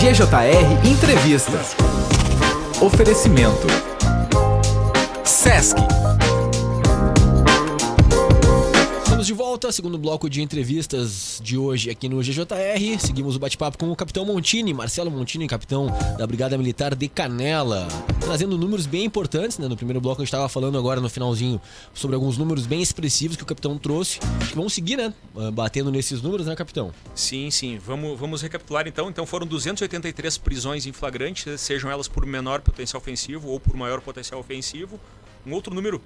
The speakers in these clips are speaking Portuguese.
GJR Entrevista. Oferecimento Sesc. Estamos de volta, segundo bloco de entrevistas de hoje aqui no GJR. Seguimos o bate-papo com o capitão Montini, Marcelo Montini, capitão da Brigada Militar de Canela, trazendo números bem importantes, né? No primeiro bloco a gente estava falando agora no finalzinho sobre alguns números bem expressivos que o capitão trouxe. Acho que vamos seguir, né? Batendo nesses números, né, capitão? Sim. Vamos recapitular então. Então foram 283 prisões em flagrante, sejam elas por menor potencial ofensivo ou por maior potencial ofensivo. Um outro número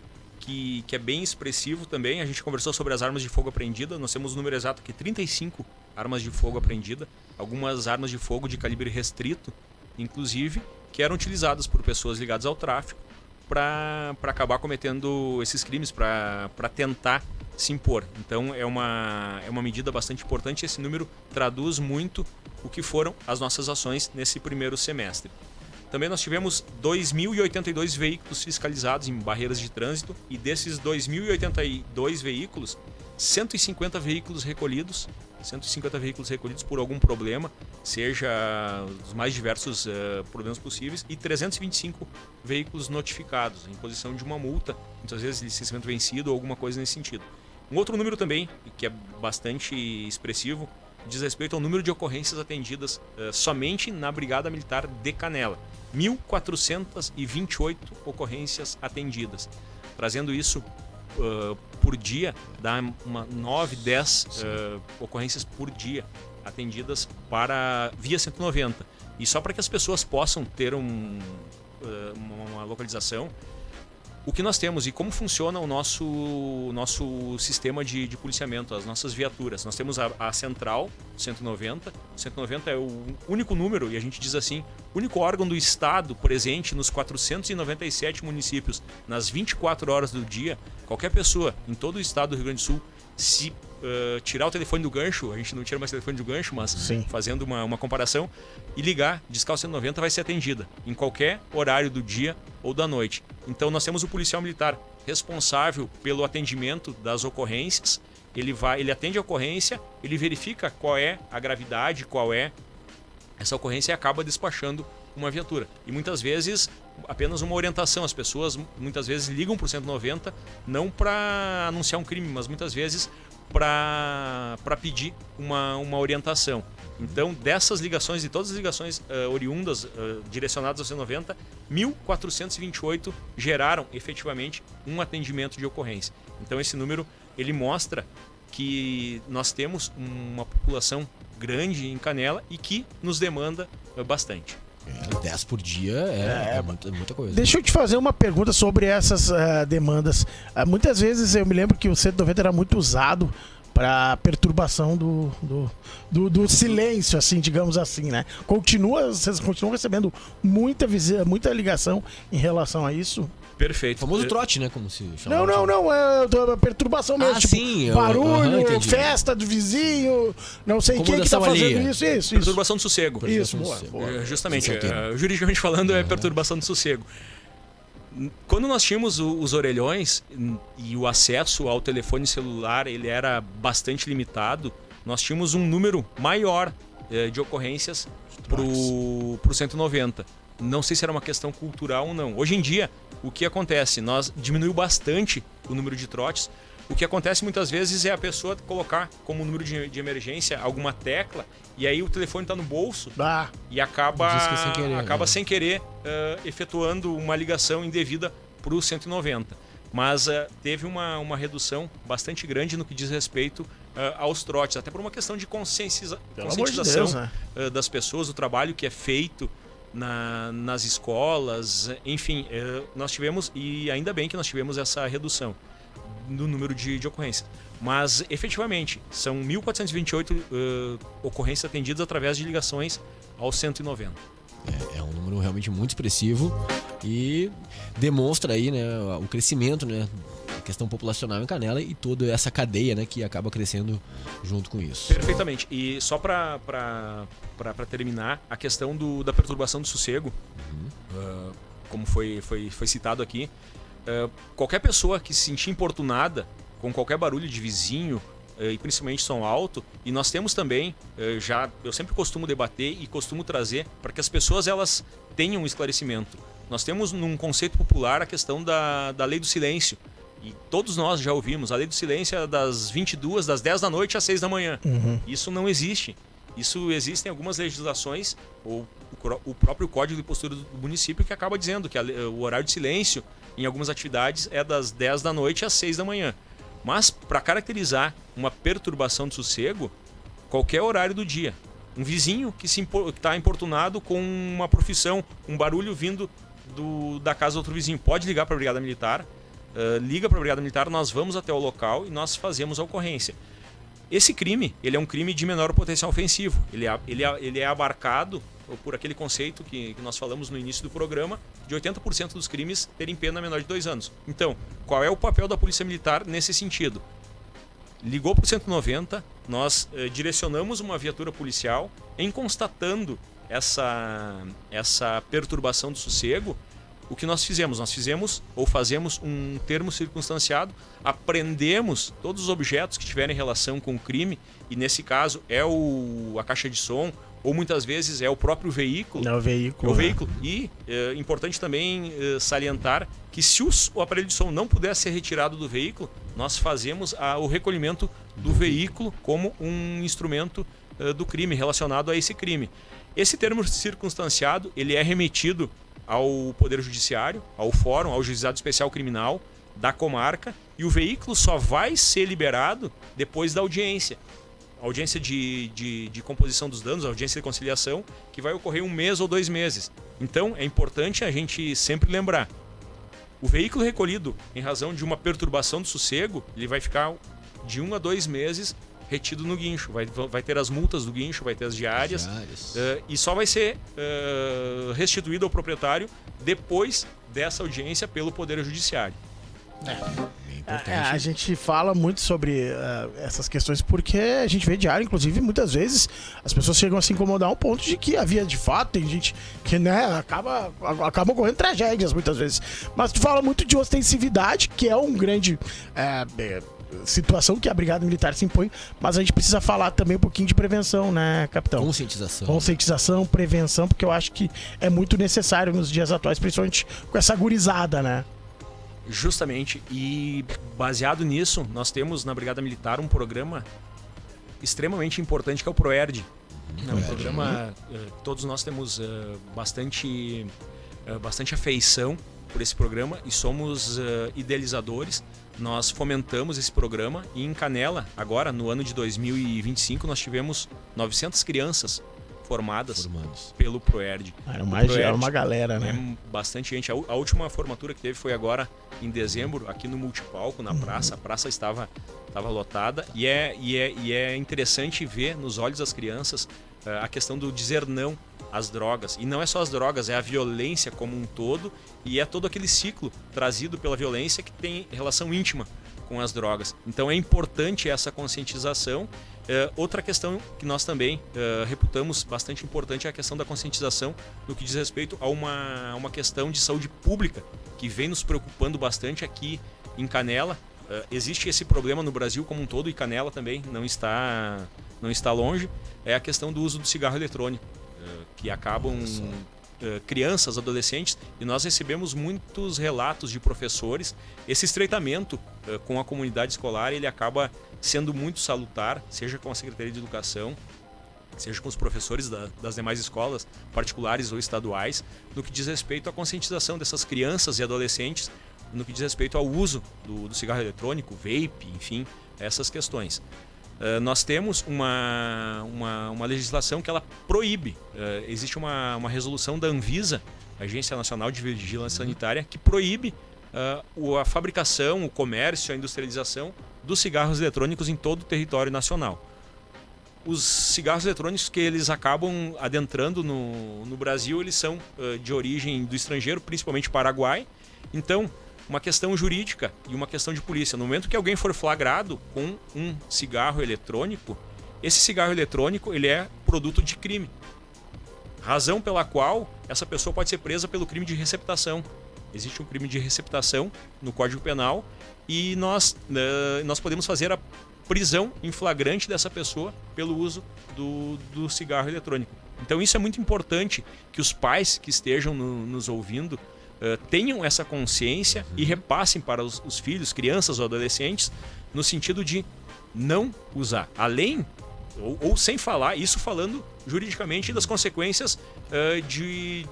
que é bem expressivo também, a gente conversou sobre as armas de fogo apreendidas. Nós temos o número exato aqui, 35 armas de fogo apreendidas, algumas armas de fogo de calibre restrito, inclusive, que eram utilizadas por pessoas ligadas ao tráfico para acabar cometendo esses crimes, para tentar se impor. Então é uma medida bastante importante. Esse número traduz muito o que foram as nossas ações nesse primeiro semestre. Também nós tivemos 2.082 veículos fiscalizados em barreiras de trânsito, e desses 2.082 veículos, 150 veículos recolhidos por algum problema, seja os mais diversos problemas possíveis, e 325 veículos notificados em posição de uma multa, muitas vezes licenciamento vencido ou alguma coisa nesse sentido. Um outro número também, que é bastante expressivo, diz respeito ao número de ocorrências atendidas somente na Brigada Militar de Canela. 1.428 ocorrências atendidas. Trazendo isso por dia, dá 9, 10 ocorrências por dia atendidas via 190. E só para que as pessoas possam ter uma localização, o que nós temos e como funciona o nosso sistema de policiamento, as nossas viaturas. Nós temos a central 190. O 190 é o único número, e a gente diz assim, único órgão do Estado presente nos 497 municípios, nas 24 horas do dia. Qualquer pessoa em todo o estado do Rio Grande do Sul, se tirar o telefone do gancho, a gente não tira mais o telefone do gancho, mas sim, fazendo uma comparação, e ligar, discar o 190, vai ser atendida em qualquer horário do dia ou da noite. Então nós temos o policial militar responsável pelo atendimento das ocorrências. Ele atende a ocorrência, ele verifica qual é a gravidade, qual é essa ocorrência, e acaba despachando uma viatura. E muitas vezes apenas uma orientação. As pessoas muitas vezes ligam para o 190 não para anunciar um crime, mas muitas vezes para pedir uma orientação. Então, dessas ligações, de todas as ligações oriundas direcionadas ao 190, 1.428 geraram efetivamente um atendimento de ocorrência. Então, esse número ele mostra que nós temos uma população grande em Canela e que nos demanda bastante. 10 por dia é muita coisa. Deixa eu te fazer uma pergunta sobre essas demandas. Muitas vezes eu me lembro que o 190 era muito usado para perturbação do silêncio, assim, digamos assim, né? Vocês continuam recebendo muita ligação em relação a isso? Perfeito. O famoso trote, né? Como se chama. Não, é perturbação mesmo. Sim. Barulho, festa do vizinho, não sei quem que tá fazendo isso. Perturbação do sossego. Isso, boa. Justamente, juridicamente falando, é perturbação do sossego. Quando nós tínhamos os orelhões e o acesso ao telefone celular, ele era bastante limitado, nós tínhamos um número maior de ocorrências pro 190. Não sei se era uma questão cultural ou não. Hoje em dia, o que acontece? Nós diminuiu bastante o número de trotes. O que acontece muitas vezes é a pessoa colocar como número de emergência alguma tecla, e aí o telefone está no bolso e acaba sem querer efetuando uma ligação indevida para o 190. Mas teve uma redução bastante grande no que diz respeito aos trotes, até por uma questão de conscientização das pessoas, o trabalho que é feito nas escolas, enfim, nós tivemos, e ainda bem que nós tivemos essa redução no número de ocorrências. Mas, efetivamente, são 1.428 ocorrências atendidas através de ligações ao 190. É um número realmente muito expressivo e demonstra aí, né, o crescimento, né, a questão populacional em Canela e toda essa cadeia, né, que acaba crescendo junto com isso. Perfeitamente. E só para terminar, a questão da perturbação do sossego, como foi citado aqui, qualquer pessoa que se sentir importunada com qualquer barulho de vizinho, e principalmente som alto, e nós temos também, eu sempre costumo debater e costumo trazer para que as pessoas elas tenham um esclarecimento. Nós temos num conceito popular a questão da lei do silêncio, e todos nós já ouvimos, a lei do silêncio é das 22, das 10 da noite às 6 da manhã. Isso não existe. Isso existem algumas legislações, ou o próprio Código de Postura do município, que acaba dizendo que o horário de silêncio em algumas atividades é das 10 da noite às 6 da manhã. Mas, para caracterizar uma perturbação de sossego, qualquer horário do dia. Um vizinho que está importunado com uma profissão, um barulho vindo da casa do outro vizinho, pode ligar para a Brigada Militar, liga para a Brigada Militar, nós vamos até o local e nós fazemos a ocorrência. Esse crime, ele é um crime de menor potencial ofensivo. Ele é abarcado por aquele conceito que nós falamos no início do programa, de 80% dos crimes terem pena menor de 2 anos. Então, qual é o papel da Polícia Militar nesse sentido? Ligou para o 190, nós direcionamos uma viatura policial em constatando essa perturbação do sossego. O que nós fizemos? Nós fazemos um termo circunstanciado, apreendemos todos os objetos que tiverem relação com o crime, e nesse caso é a caixa de som, ou muitas vezes é o próprio veículo. É o veículo. E é importante também salientar que se o aparelho de som não puder ser retirado do veículo, nós fazemos o recolhimento do veículo como um instrumento do crime, relacionado a esse crime. Esse termo circunstanciado, ele é remetido ao Poder Judiciário, ao Fórum, ao Juizado Especial Criminal da comarca, e o veículo só vai ser liberado depois da audiência. A audiência de composição dos danos, a audiência de conciliação, que vai ocorrer 1 mês ou 2 meses. Então, é importante a gente sempre lembrar, o veículo recolhido em razão de uma perturbação do sossego, ele vai ficar de 1 a 2 meses retido no guincho. Vai ter as multas do guincho, vai ter as diárias. E só vai ser restituído ao proprietário depois dessa audiência pelo Poder Judiciário. A gente fala muito sobre essas questões porque a gente vê diário, inclusive muitas vezes as pessoas chegam a se incomodar ao ponto de que havia de fato, tem gente que acaba ocorrendo tragédias muitas vezes. Mas tu fala muito de ostensividade, que é um grande situação que a Brigada Militar se impõe, mas a gente precisa falar também um pouquinho de prevenção, né, capitão? Conscientização, prevenção, porque eu acho que é muito necessário nos dias atuais, principalmente com essa gurizada, né? Justamente, e baseado nisso, nós temos na Brigada Militar um programa extremamente importante, que é o ProERD. É um programa que todos nós temos bastante afeição por esse programa e somos idealizadores. Nós fomentamos esse programa e em Canela, agora no ano de 2025, nós tivemos 900 crianças formadas pelo ProERD. É uma galera, né? É bastante gente. A última formatura que teve foi agora em dezembro, aqui no Multipalco, na praça. A praça estava lotada e é interessante ver nos olhos das crianças a questão do dizer não às drogas. E não é só as drogas, é a violência como um todo, e é todo aquele ciclo trazido pela violência que tem relação íntima com as drogas. Então é importante essa conscientização. Outra questão que nós também reputamos bastante importante é a questão da conscientização no que diz respeito a uma questão de saúde pública que vem nos preocupando bastante aqui em Canela. Existe esse problema no Brasil como um todo, e Canela também não está longe, é a questão do uso do cigarro eletrônico, que acabam crianças, adolescentes, e nós recebemos muitos relatos de professores. Esse estreitamento com a comunidade escolar, ele acaba sendo muito salutar, seja com a Secretaria de Educação, seja com os professores das demais escolas, particulares ou estaduais, no que diz respeito à conscientização dessas crianças e adolescentes, no que diz respeito ao uso do cigarro eletrônico, vape, enfim, essas questões. Nós temos uma legislação que ela proíbe. Existe uma resolução da Anvisa, Agência Nacional de Vigilância Sanitária, que proíbe a fabricação, o comércio, a industrialização dos cigarros eletrônicos em todo o território nacional. Os cigarros eletrônicos que eles acabam adentrando no Brasil, eles são de origem do estrangeiro, principalmente Paraguai. Então, uma questão jurídica e uma questão de polícia. No momento que alguém for flagrado com um cigarro eletrônico, esse cigarro eletrônico ele é produto de crime. Razão pela qual essa pessoa pode ser presa pelo crime de receptação. Existe um crime de receptação no Código Penal e nós podemos fazer a prisão em flagrante dessa pessoa pelo uso do cigarro eletrônico. Então isso é muito importante que os pais que estejam nos ouvindo tenham essa consciência e repassem para os filhos, crianças ou adolescentes, no sentido de não usar. Além, ou sem falar, isso falando juridicamente das consequências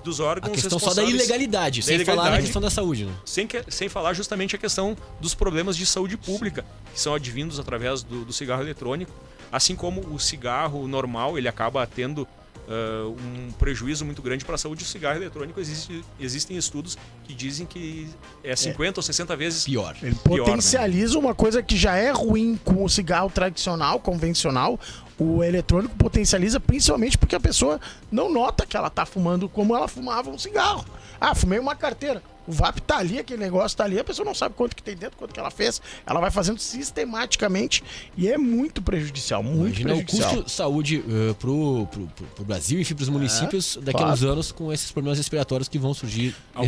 dos órgãos A questão só responsáveis. da ilegalidade, sem falar na questão da saúde, né? Sem falar justamente a questão dos problemas de saúde pública, que são advindos através do cigarro eletrônico, assim como o cigarro normal, ele acaba tendo um prejuízo muito grande para a saúde. O cigarro eletrônico, existem estudos que dizem que é 50 ou 60 vezes Pior. Ele pior, potencializa uma coisa que já é ruim com o cigarro tradicional, convencional. O eletrônico potencializa principalmente porque a pessoa não nota que ela tá fumando como ela fumava um cigarro. Ah, fumei uma carteira. O vape tá ali, aquele negócio tá ali, a pessoa não sabe quanto que tem dentro, quanto que ela fez. Ela vai fazendo sistematicamente e é muito prejudicial, muito Imagina prejudicial. o custo de saúde pro Brasil, enfim, pros municípios daqui a uns anos com esses problemas respiratórios que vão surgir. A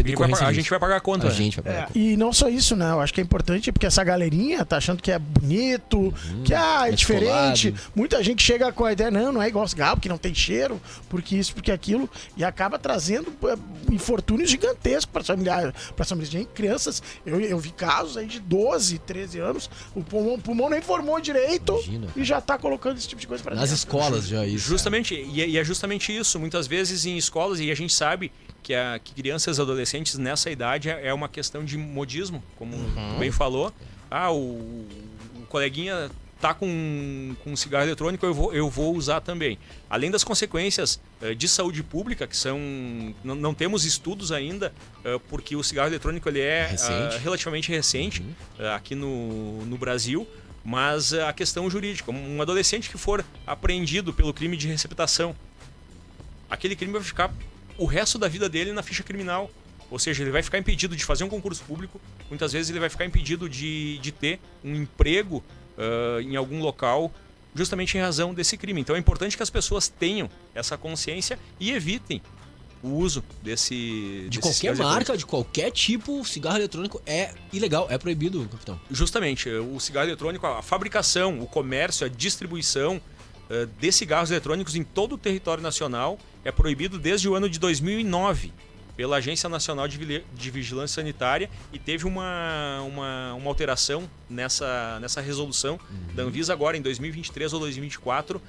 gente vai pagar a conta. A né? gente vai pagar a conta. E não só isso, né? Eu acho que é importante porque essa galerinha tá achando que é bonito, que é diferente. descolado. Muita gente chega com a ideia, não é igual cigarro, porque não tem cheiro, porque isso, porque aquilo, e acaba trazendo infortúnios gigantescos para as famílias de crianças. Eu vi casos aí de 12, 13 anos, o pulmão nem formou direito. Imagina, e já tá colocando esse tipo de coisa para Nas dentro. escolas já isso. Justamente, e é justamente isso. Muitas vezes em escolas, e a gente sabe que crianças e adolescentes nessa idade é uma questão de modismo, como tu bem falou. O coleguinha tá com um cigarro eletrônico, eu vou usar também. Além das consequências de saúde pública, que são... Não temos estudos ainda, porque o cigarro eletrônico ele é relativamente recente aqui no Brasil, mas a questão jurídica. Um adolescente que for apreendido pelo crime de receptação, aquele crime vai ficar o resto da vida dele na ficha criminal. Ou seja, ele vai ficar impedido de fazer um concurso público, muitas vezes ele vai ficar impedido de ter um emprego em algum local, justamente em razão desse crime. Então é importante que as pessoas tenham essa consciência e evitem o uso desse qualquer cigarro marca, eletrônico. de qualquer tipo, o cigarro eletrônico é ilegal, é proibido, capitão. Justamente, o cigarro eletrônico, a fabricação, o comércio, a distribuição de cigarros eletrônicos em todo o território nacional é proibido desde o ano de 2009 pela Agência Nacional de Vigilância Sanitária, e teve uma alteração nessa resolução da Anvisa agora em 2023 ou 2024,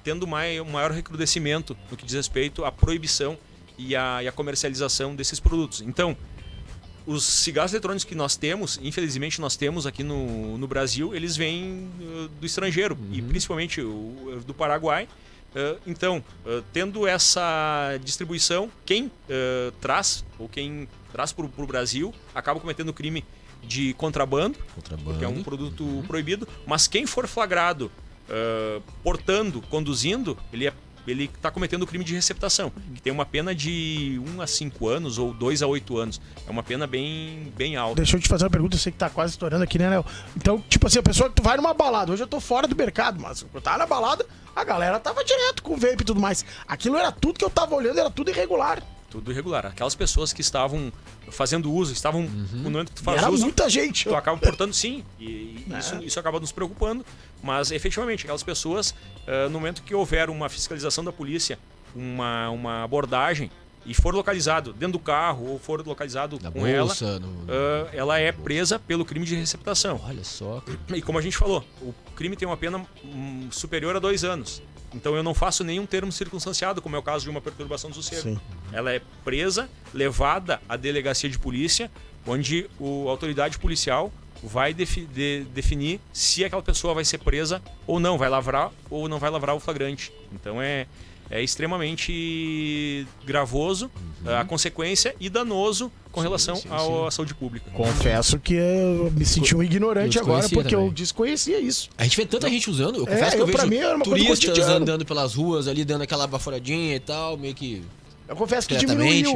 tendo um maior recrudescimento no que diz respeito à proibição e à comercialização desses produtos. Então, os cigarros eletrônicos que nós temos, infelizmente nós temos aqui no Brasil, eles vêm do estrangeiro, e principalmente do Paraguai. Então, tendo essa distribuição, quem traz para o Brasil acaba cometendo crime de contrabando, porque é um produto proibido, mas quem for flagrado conduzindo, ele está cometendo o crime de receptação, que tem uma pena de 1 a 5 anos ou 2 a 8 anos. É uma pena bem alta. Deixa eu te fazer uma pergunta, eu sei que tá quase estourando aqui, né, Léo? Então, tipo assim, a pessoa que tu vai numa balada, hoje eu tô fora do mercado, mas eu tava na balada, a galera tava direto com vape e tudo mais. Aquilo era tudo que eu tava olhando, era tudo irregular. Tudo irregular. Aquelas pessoas que estavam fazendo uso, no momento que tu faz Era uso, muita gente. tu acaba portando sim, e isso acaba nos preocupando, mas efetivamente aquelas pessoas, no momento que houver uma fiscalização da polícia, uma abordagem, e for localizado dentro do carro ou for localizado Na com bolsa, ela é presa pelo crime de receptação. Olha só. E como a gente falou, o crime tem uma pena superior a 2 anos. Então eu não faço nenhum termo circunstanciado, como é o caso de uma perturbação do sossego. Sim. Ela é presa, levada à delegacia de polícia, onde a autoridade policial vai definir se aquela pessoa vai ser presa ou não, vai lavrar ou não vai lavrar o flagrante. Então é extremamente gravoso a consequência e danoso com relação à saúde pública. Confesso que eu me senti um ignorante Eu agora, desconhecia porque eu também. desconhecia isso. A gente vê tanta gente usando, eu confesso que eu pra vejo mim era uma coisa turistas cotidiana. andando pelas ruas ali, dando aquela baforadinha e tal, meio que... Eu confesso que Diretamente.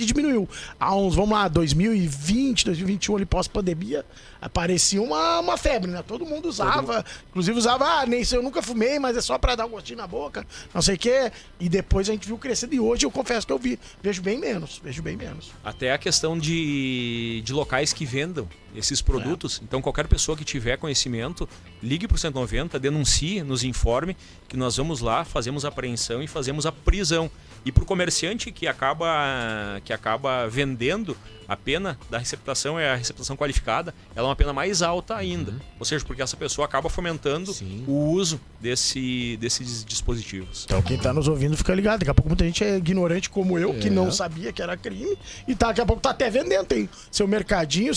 diminuiu. Há uns, vamos lá, 2020, 2021, ali pós-pandemia, aparecia uma febre, né? Todo mundo usava, inclusive usava, nem sei, eu nunca fumei, mas é só pra dar um gostinho na boca, não sei o quê. E depois a gente viu crescendo, e hoje eu confesso que eu vejo bem menos. Até a questão de locais que vendam esses produtos. Então, qualquer pessoa que tiver conhecimento, ligue para o 190, denuncie, nos informe, que nós vamos lá, fazemos a apreensão e fazemos a prisão. E para o comerciante que acaba vendendo, a pena da receptação é a receptação qualificada, ela é uma pena mais alta ainda. Ou seja, porque essa pessoa acaba fomentando o uso desses dispositivos. Então quem tá nos ouvindo fica ligado. Daqui a pouco muita gente é ignorante como eu, que não sabia que era crime. E daqui a pouco tá até vendendo. Tem seu mercadinho,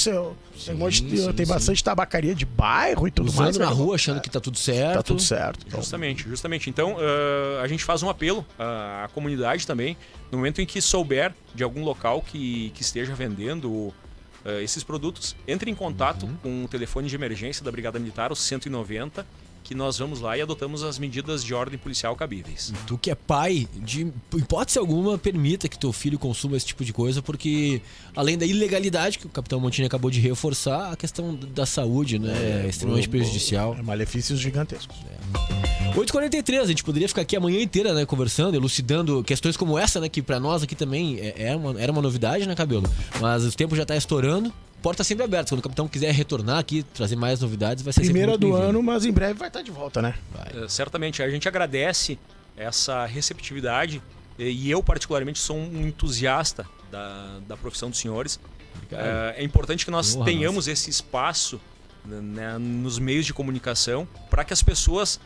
tem bastante tabacaria de bairro e tudo mais. Usando na rua achando que tá tudo certo. Tá tudo certo. Então. Justamente. Então a gente faz um apelo à comunidade também, no momento em que souber de algum local que esteja vendendo esses produtos, entre em contato com o telefone de emergência da Brigada Militar, o 190, que nós vamos lá e adotamos as medidas de ordem policial cabíveis. Tu que é pai, de hipótese alguma, permita que teu filho consuma esse tipo de coisa, porque além da ilegalidade que o Capitão Montini acabou de reforçar, a questão da saúde, né, é extremamente prejudicial. Malefícios gigantescos. 8h43, a gente poderia ficar aqui a manhã inteira, né, conversando, elucidando questões como essa, né, que pra nós aqui também era uma novidade, né, Cabelo? Mas o tempo já tá estourando. Porta sempre aberta. Quando o capitão quiser retornar aqui, trazer mais novidades, vai ser primeira sempre muito do ano, mas em breve vai estar de volta, né? Certamente. A gente agradece essa receptividade e eu, particularmente, sou um entusiasta da profissão dos senhores. É importante que nós tenhamos esse espaço, né, nos meios de comunicação para que as pessoas...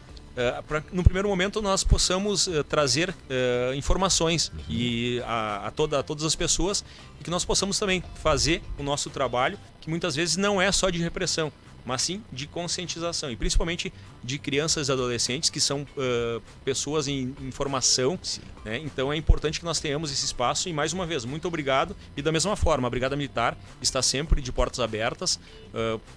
no primeiro momento nós possamos trazer informações a todas as pessoas e que nós possamos também fazer o nosso trabalho, que muitas vezes não é só de repressão, mas sim de conscientização, e principalmente de crianças e adolescentes que são pessoas em formação, né? Então é importante que nós tenhamos esse espaço e, mais uma vez, muito obrigado. E da mesma forma, a Brigada Militar está sempre de portas abertas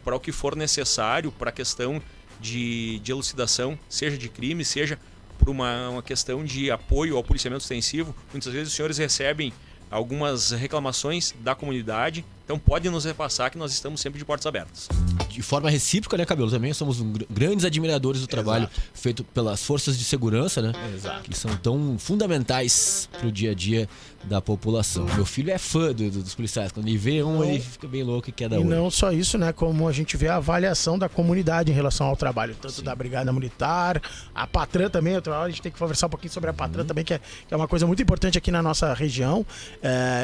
para o que for necessário, para a questão de elucidação, seja de crime, seja por uma questão de apoio ao policiamento ostensivo. Muitas vezes os senhores recebem algumas reclamações da comunidade, então podem nos repassar que nós estamos sempre de portas abertas. De forma recíproca, né, Cabelo? Também somos grandes admiradores do trabalho feito pelas forças de segurança, né? Exato. Que são tão fundamentais pro dia a dia da população. Meu filho é fã dos policiais. Quando ele vê ele fica bem louco e quer dar E olho. não só isso, né? Como a gente vê a avaliação da comunidade em relação ao trabalho, tanto da Brigada Militar, a Patran também. Outra hora a gente tem que conversar um pouquinho sobre a Patran também, que é uma coisa muito importante aqui na nossa região.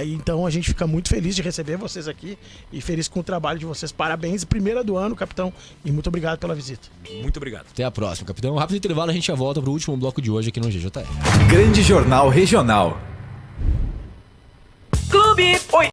Então a gente fica muito feliz de receber vocês aqui e feliz com o trabalho de vocês. Parabéns, primeira do ano, capitão, e muito obrigado pela visita. Muito obrigado. Até a próxima, capitão. Rápido intervalo, a gente já volta pro último bloco de hoje aqui no GJR. Grande Jornal Regional. Clube